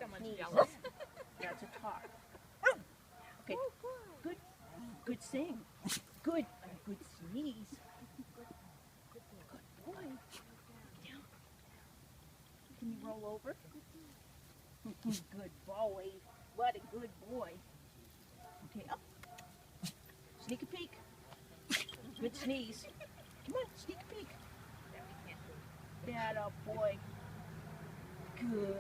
Someone's sneeze. jealous. That's a talk. Okay, good, good sing. Good, good sneeze. Good boy. Down. Can you roll over? Good boy. What a good boy. Okay, up. Sneak a peek. Good sneeze. Come on, sneak a peek. That a boy. Good.